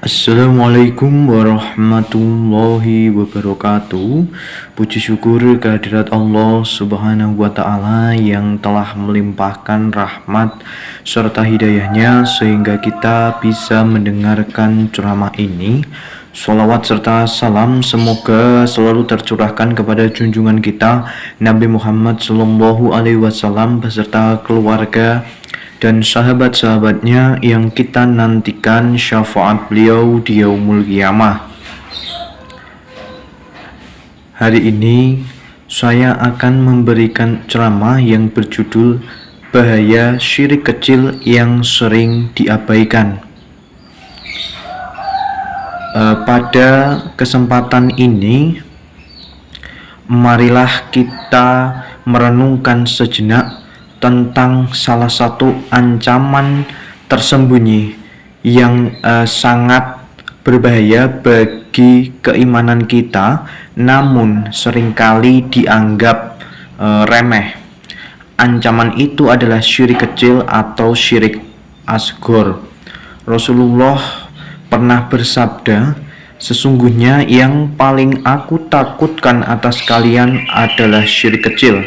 Assalamualaikum warahmatullahi wabarakatuh. Puji syukur kehadirat Allah Subhanahu wa Ta'ala yang telah melimpahkan rahmat serta hidayahnya sehingga kita bisa mendengarkan ceramah ini. Sholawat serta salam semoga selalu tercurahkan kepada junjungan kita Nabi Muhammad SAW beserta keluarga dan sahabat-sahabatnya yang kita nantikan syafaat beliau di yaumul qiyamah. Hari ini saya akan memberikan ceramah yang berjudul Bahaya Syirik Kecil yang Sering Diabaikan. Pada kesempatan ini, marilah kita merenungkan sejenak tentang salah satu ancaman tersembunyi yang sangat berbahaya bagi keimanan kita, namun seringkali dianggap remeh. Ancaman itu adalah syirik kecil atau syirik asghar. Rasulullah pernah bersabda, "Sesungguhnya yang paling aku takutkan atas kalian adalah syirik kecil."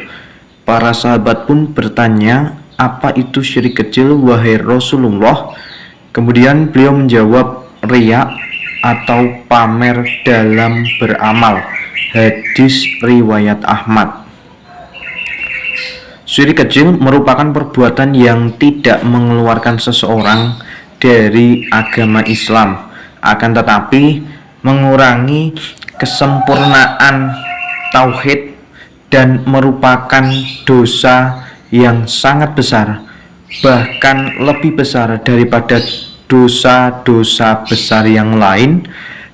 Para sahabat pun bertanya, "Apa itu syirik kecil, wahai Rasulullah?" Kemudian beliau menjawab, "Riya atau pamer dalam beramal." Hadis riwayat Ahmad. Syirik kecil merupakan perbuatan yang tidak mengeluarkan seseorang dari agama Islam, akan tetapi mengurangi kesempurnaan tauhid dan merupakan dosa yang sangat besar, bahkan lebih besar daripada dosa-dosa besar yang lain,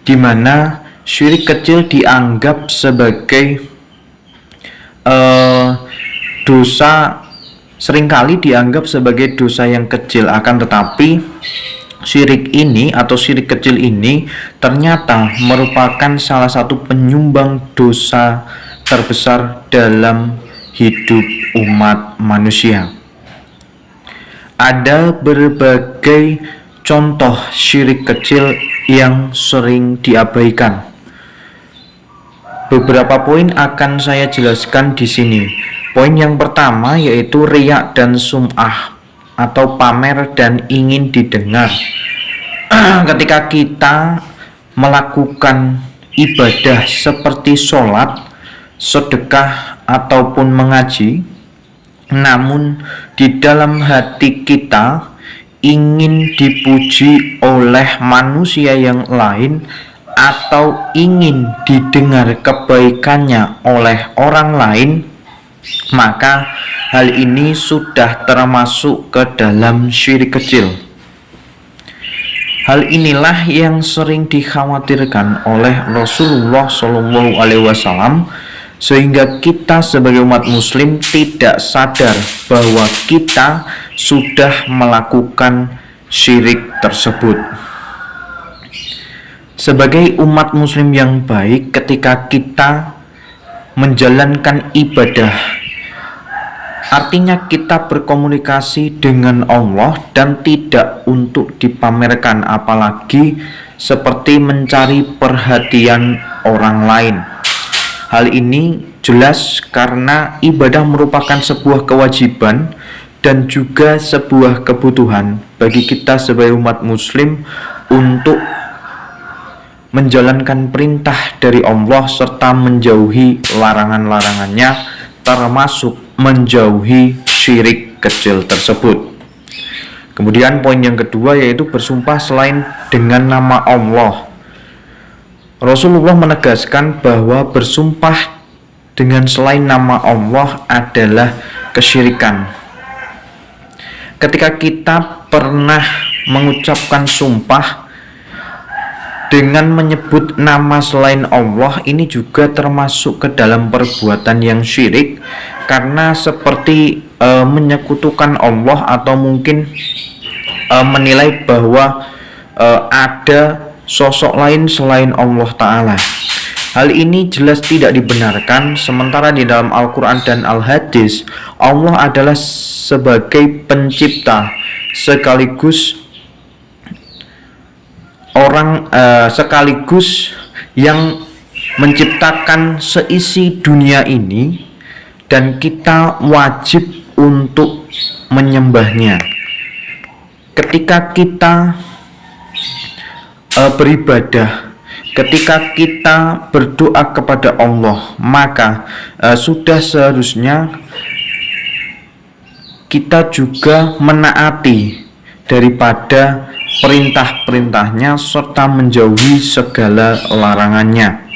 di mana syirik kecil dianggap sebagai dosa, seringkali dianggap sebagai dosa yang kecil, akan tetapi syirik ini atau syirik kecil ini ternyata merupakan salah satu penyumbang dosa terbesar dalam hidup umat manusia. Ada berbagai contoh syirik kecil yang sering diabaikan. Beberapa poin akan saya jelaskan di sini. Poin yang pertama yaitu riya dan sum'ah atau pamer dan ingin didengar. Ketika kita melakukan ibadah seperti sholat, sedekah ataupun mengaji, namun di dalam hati kita ingin dipuji oleh manusia yang lain atau ingin didengar kebaikannya oleh orang lain, maka hal ini sudah termasuk ke dalam syirik kecil. Hal inilah yang sering dikhawatirkan oleh Rasulullah SAW, sehingga kita sebagai umat muslim tidak sadar bahwa kita sudah melakukan syirik tersebut. Sebagai umat muslim yang baik, ketika kita menjalankan ibadah, artinya kita berkomunikasi dengan Allah dan tidak untuk dipamerkan, apalagi seperti mencari perhatian orang lain. Hal ini jelas karena ibadah merupakan sebuah kewajiban dan juga sebuah kebutuhan bagi kita sebagai umat muslim untuk menjalankan perintah dari Allah serta menjauhi larangan-larangannya, termasuk menjauhi syirik kecil tersebut. Kemudian poin yang kedua yaitu bersumpah selain dengan nama Allah. Rasulullah menegaskan bahwa bersumpah dengan selain nama Allah adalah kesyirikan. Ketika kita pernah mengucapkan sumpah dengan menyebut nama selain Allah, ini juga termasuk ke dalam perbuatan yang syirik, karena seperti menyekutukan Allah atau mungkin menilai bahwa ada sosok lain selain Allah Ta'ala. Hal ini jelas tidak dibenarkan, sementara di dalam Al-Quran dan Al-Hadis, Allah adalah sebagai pencipta sekaligus orang sekaligus yang menciptakan seisi dunia ini, dan kita wajib untuk menyembahnya. Ketika kita beribadah, ketika kita berdoa kepada Allah, maka sudah seharusnya kita juga menaati daripada perintah-perintahnya serta menjauhi segala larangannya.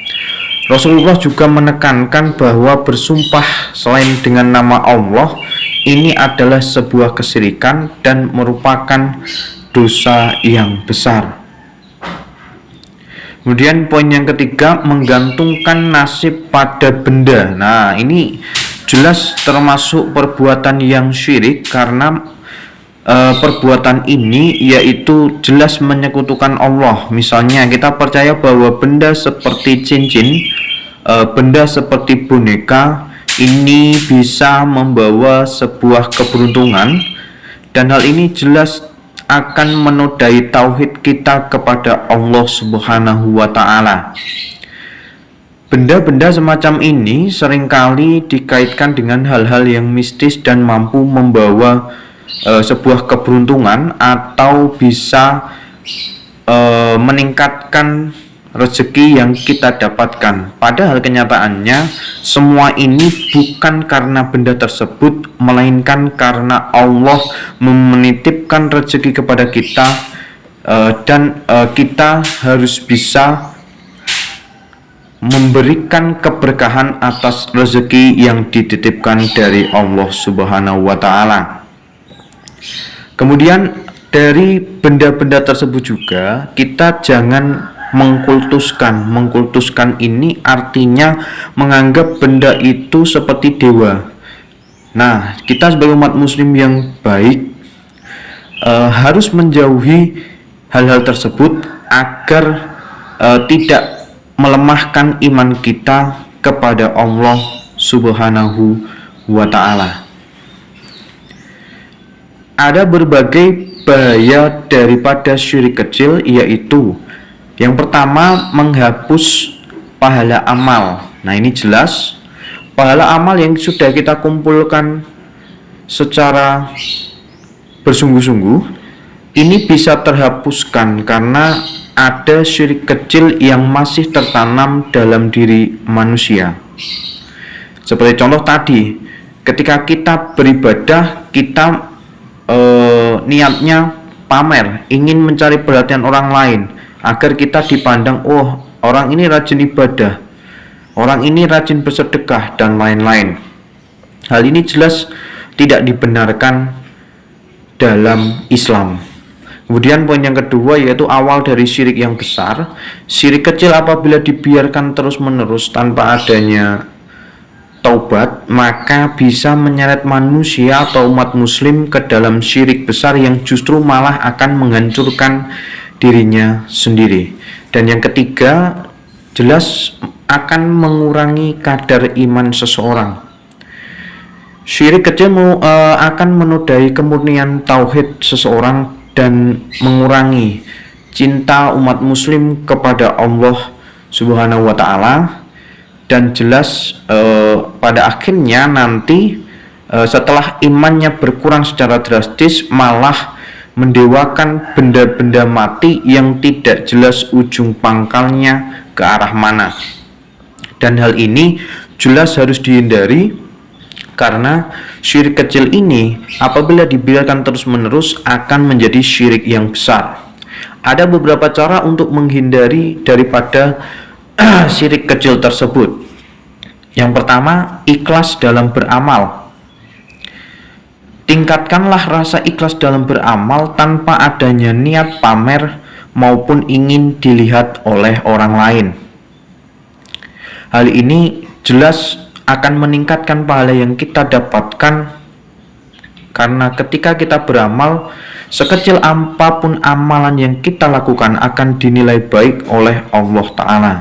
Rasulullah juga menekankan bahwa bersumpah selain dengan nama Allah ini adalah sebuah kesyirikan dan merupakan dosa yang besar. Kemudian poin yang ketiga, menggantungkan nasib pada benda. Nah, ini jelas termasuk perbuatan yang syirik, karena perbuatan ini yaitu jelas menyekutukan Allah. Misalnya kita percaya bahwa benda seperti cincin, benda seperti boneka ini bisa membawa sebuah keberuntungan, dan hal ini jelas akan menodai tauhid kita kepada Allah Subhanahu wa Ta'ala. Benda-benda semacam ini seringkali dikaitkan dengan hal-hal yang mistis dan mampu membawa sebuah keberuntungan atau bisa meningkatkan rezeki yang kita dapatkan. Padahal kenyataannya semua ini bukan karena benda tersebut, melainkan karena Allah menitipkan rezeki kepada kita, dan kita harus bisa memberikan keberkahan atas rezeki yang dititipkan dari Allah Subhanahu wa Ta'ala. Kemudian dari benda-benda tersebut juga kita jangan mengkultuskan. Mengkultuskan ini artinya menganggap benda itu seperti dewa. Nah, kita sebagai umat muslim yang baik harus menjauhi hal-hal tersebut agar tidak melemahkan iman kita kepada Allah Subhanahu wa Ta'ala. Ada berbagai bahaya daripada syirik kecil, yaitu yang pertama, menghapus pahala amal. Nah, ini jelas pahala amal yang sudah kita kumpulkan secara bersungguh-sungguh ini bisa terhapuskan karena ada syirik kecil yang masih tertanam dalam diri manusia. Seperti contoh tadi, ketika kita beribadah, kita niatnya pamer, ingin mencari perhatian orang lain agar kita dipandang, oh, orang ini rajin ibadah, orang ini rajin bersedekah, dan lain-lain. Hal ini jelas tidak dibenarkan dalam Islam. Kemudian poin yang kedua, yaitu awal dari syirik yang besar. Syirik kecil apabila dibiarkan terus-menerus tanpa adanya taubat, maka bisa menyeret manusia atau umat muslim ke dalam syirik besar yang justru malah akan menghancurkan dirinya sendiri. Dan yang ketiga, jelas akan mengurangi kadar iman seseorang. Syirik kecil akan menodai kemurnian tauhid seseorang dan mengurangi cinta umat muslim kepada Allah Subhanahu wa Ta'ala. Dan jelas pada akhirnya nanti setelah imannya berkurang secara drastis, malah mendewakan benda-benda mati yang tidak jelas ujung pangkalnya ke arah mana. Dan hal ini jelas harus dihindari, karena syirik kecil ini apabila dibiarkan terus-menerus akan menjadi syirik yang besar. Ada beberapa cara untuk menghindari daripada syirik kecil tersebut. Yang pertama, ikhlas dalam beramal. Tingkatkanlah rasa ikhlas dalam beramal tanpa adanya niat pamer maupun ingin dilihat oleh orang lain. Hal ini jelas akan meningkatkan pahala yang kita dapatkan, karena ketika kita beramal, sekecil apapun amalan yang kita lakukan akan dinilai baik oleh Allah Ta'ala.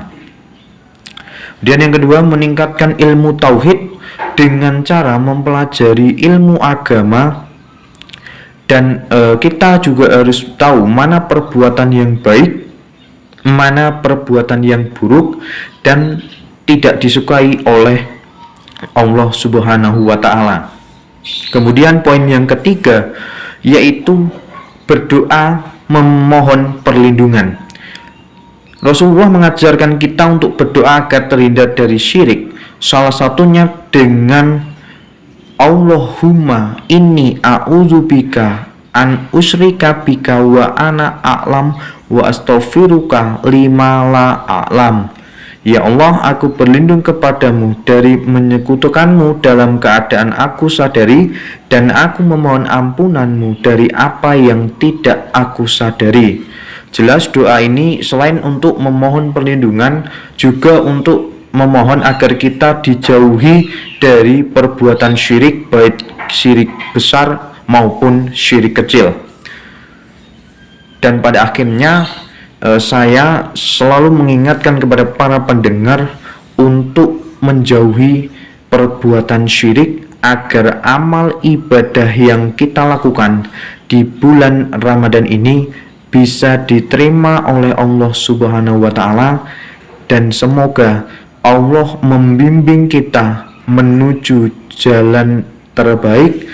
Dan yang kedua, meningkatkan ilmu tauhid dengan cara mempelajari ilmu agama. Dan kita juga harus tahu mana perbuatan yang baik mana perbuatan yang buruk dan tidak disukai oleh Allah Subhanahu wa Ta'ala. Kemudian poin yang ketiga yaitu berdoa memohon perlindungan. Rasulullah mengajarkan kita untuk berdoa agar terhindar dari syirik. Salah satunya dengan Allahumma inni a'udzubika an usyrika bika wa ana a'lam wa astaghfiruka lima la a'lam. Ya Allah, aku berlindung kepadamu dari menyekutukanmu dalam keadaan aku sadari, dan aku memohon ampunanmu dari apa yang tidak aku sadari. Jelas doa ini selain untuk memohon perlindungan, juga untuk memohon agar kita dijauhi dari perbuatan syirik, baik syirik besar maupun syirik kecil. Dan pada akhirnya saya selalu mengingatkan kepada para pendengar untuk menjauhi perbuatan syirik agar amal ibadah yang kita lakukan di bulan Ramadan ini bisa diterima oleh Allah Subhanahu wa Ta'ala, dan semoga Allah membimbing kita menuju jalan terbaik,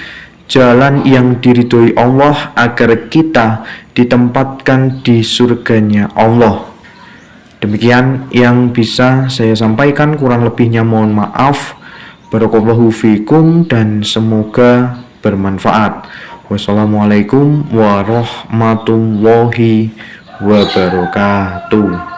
jalan yang diridhoi Allah, agar kita ditempatkan di surganya Allah. Demikian yang bisa saya sampaikan, kurang lebihnya mohon maaf. Barakallahu fikum dan semoga bermanfaat. Wassalamualaikum warahmatullahi wabarakatuh.